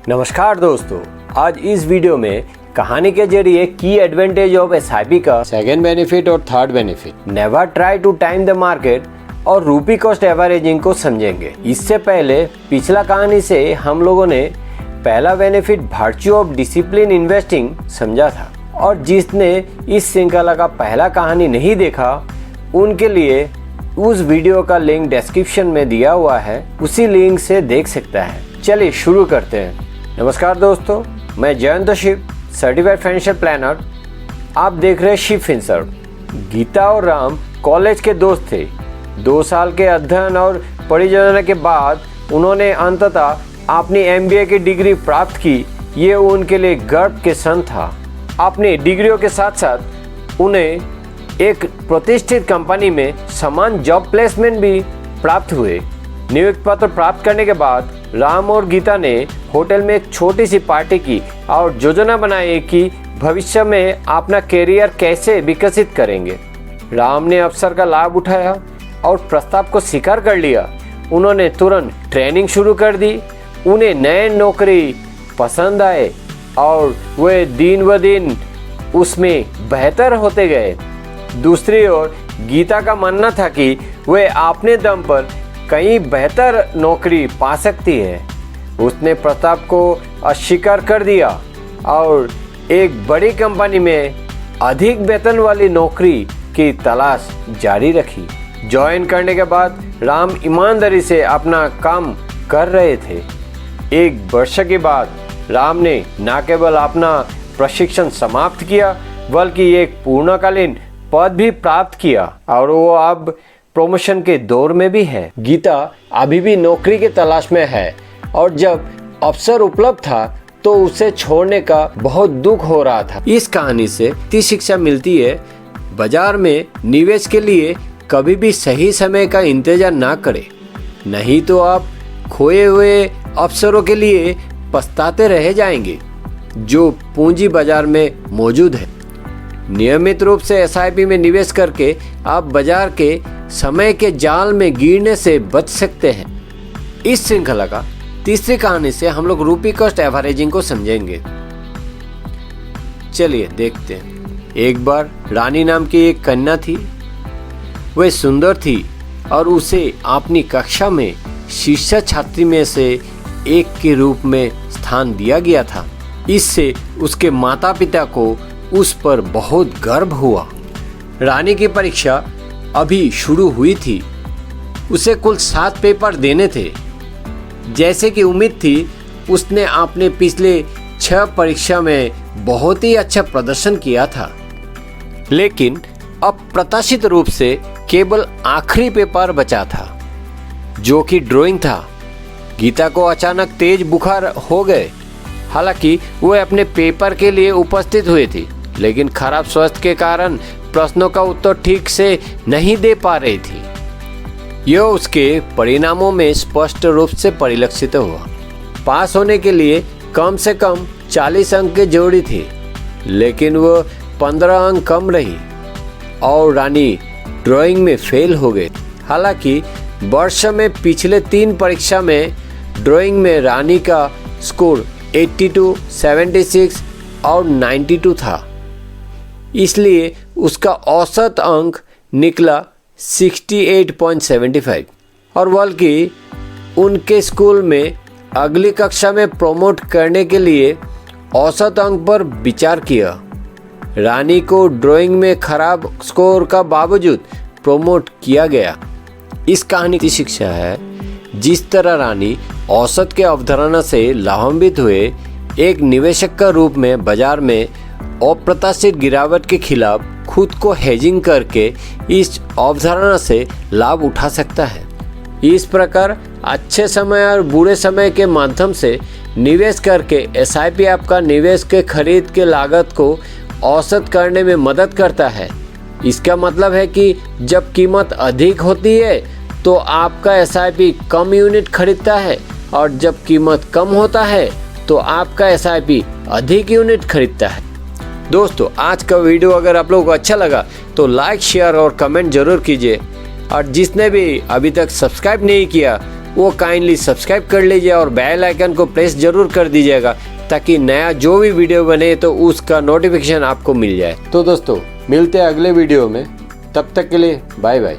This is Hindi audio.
नमस्कार दोस्तों, आज इस वीडियो में कहानी के जरिए की एडवांटेज ऑफ एसआईपी का सेकंड बेनिफिट और third benefit, never try to time the market और रूपी कॉस्ट एवरेजिंग को समझेंगे। इससे पहले पिछला कहानी से हम लोगों ने पहला benefit virtue of discipline investing समझा था, और जिसने इस श्रृंखला का पहला कहानी नहीं देखा उनके लिए उस वीडियो का लिंक डिस्क्रिप्शन में दिया हुआ है, उसी लिंक से देख सकता है। चलिए शुरू करते हैं। नमस्कार दोस्तों, मैं Jayant Shiv, certified financial planner. आप देख रहे हैं शिव फिनसर्व। गीता और राम कॉलेज के दोस्त थे। 2 साल के अध्ययन और परियोजना के बाद उन्होंने अंततः अपनी एमबीए की डिग्री प्राप्त की। ये उनके लिए गर्व के क्षण था। अपनी डिग्रियों के साथ साथ उन्हें एक प्रतिष्ठित कंपनी में समान जॉब प्लेसमेंट भी प्राप्त हुए। नियुक्ति पत्र प्राप्त करने के बाद राम और गीता ने होटल में एक छोटी सी पार्टी की और योजना बनाई कि भविष्य में अपना करियर कैसे विकसित करेंगे। राम ने अवसर का लाभ उठाया और प्रस्ताव को स्वीकार कर लिया। उन्होंने तुरंत ट्रेनिंग शुरू कर दी। उन्हें नए नौकरी पसंद आए और वे दिन ब दिन उसमें बेहतर होते गए। दूसरी ओर गीता का मानना था कि वे अपने दम पर कहीं बेहतर नौकरी पा सकती है। उसने प्रस्ताव को अस्वीकार कर दिया और एक बड़ी कंपनी में अधिक वेतन वाली नौकरी की तलाश जारी रखी। ज्वाइन करने के बाद राम ईमानदारी से अपना काम कर रहे थे। 1 वर्ष के बाद राम ने न केवल अपना प्रशिक्षण समाप्त किया बल्कि एक पूर्णकालीन पद भी प्राप्त किया और वो अब प्रमोशन के दौर में भी है। गीता अभी भी नौकरी की तलाश में है और जब अवसर उपलब्ध था तो उसे छोड़ने का बहुत दुख हो रहा था। इस कहानी से इतनी शिक्षा मिलती है, बाजार में निवेश के लिए कभी भी सही समय का इंतजार ना करें, नहीं तो आप खोए हुए अवसरों के लिए पछताते रह जाएंगे जो पूंजी बाजार में मौजूद है। नियमित रूप से एसआईपी में निवेश करके आप बाजार के समय के जाल में गिरने से बच सकते हैं। इस श्रृंखला का तीसरी कहानी से हम लोग रूपी कॉस्ट एवरेजिंग को समझेंगे। चलिए देखते हैं। एक बार रानी नाम की एक कन्या थी। वह सुंदर थी और उसे अपनी कक्षा में शीर्ष छात्री में से एक के रूप में स्थान दिया गया था। इससे उसके माता पिता को उस पर बहुत गर्व हुआ। रानी की परीक्षा अभी शुरू हुई थी। उसे कुल 7 पेपर देने थे। जैसे कि उम्मीद थी, उसने अपने पिछले 6 परीक्षा में बहुत ही अच्छा प्रदर्शन किया था, लेकिन अप्रत्याशित रूप से केवल आखिरी पेपर बचा था जो कि ड्राइंग था। गीता को अचानक तेज बुखार हो गए। हालांकि वह अपने पेपर के लिए उपस्थित हुई थी, लेकिन खराब स्वास्थ्य के कारण प्रश्नों का उत्तर ठीक से नहीं दे पा रही थी। यह उसके परिणामों में स्पष्ट रूप से परिलक्षित हुआ। पास होने के लिए कम से कम 40 अंक की जरूरी थी, लेकिन वह 15 अंक कम रही और रानी ड्राइंग में फेल हो गई। हालांकि वर्ष में पिछले 3 परीक्षा में ड्राइंग में रानी का स्कोर 82, 76 और 92 था, इसलिए उसका औसत अंक निकला 68.75 और बल्कि उनके स्कूल में अगली कक्षा में प्रमोट करने के लिए औसत अंक पर विचार किया। रानी को ड्राइंग में खराब स्कोर का बावजूद प्रमोट किया गया। इस कहानी की शिक्षा है, जिस तरह रानी औसत के अवधारणा से लाभान्वित हुए, एक निवेशक का रूप में बाजार में अप्रत्याशित गिरावट के खिलाफ खुद को हेजिंग करके इस अवधारणा से लाभ उठा सकता है। इस प्रकार अच्छे समय और बुरे समय के माध्यम से निवेश करके एसआईपी आपका निवेश के खरीद के लागत को औसत करने में मदद करता है। इसका मतलब है कि जब कीमत अधिक होती है तो आपका एसआईपी कम यूनिट खरीदता है, और जब कीमत कम होता है तो आपका एसआईपी अधिक यूनिट खरीदता है। दोस्तों, आज का वीडियो अगर आप लोगों को अच्छा लगा तो लाइक, शेयर और कमेंट जरूर कीजिए, और जिसने भी अभी तक सब्सक्राइब नहीं किया वो काइंडली सब्सक्राइब कर लीजिए और बेल आइकन को प्रेस जरूर कर दीजिएगा, ताकि नया जो भी वीडियो बने तो उसका नोटिफिकेशन आपको मिल जाए। तो दोस्तों मिलते हैं अगले वीडियो में, तब तक के लिए बाय बाय।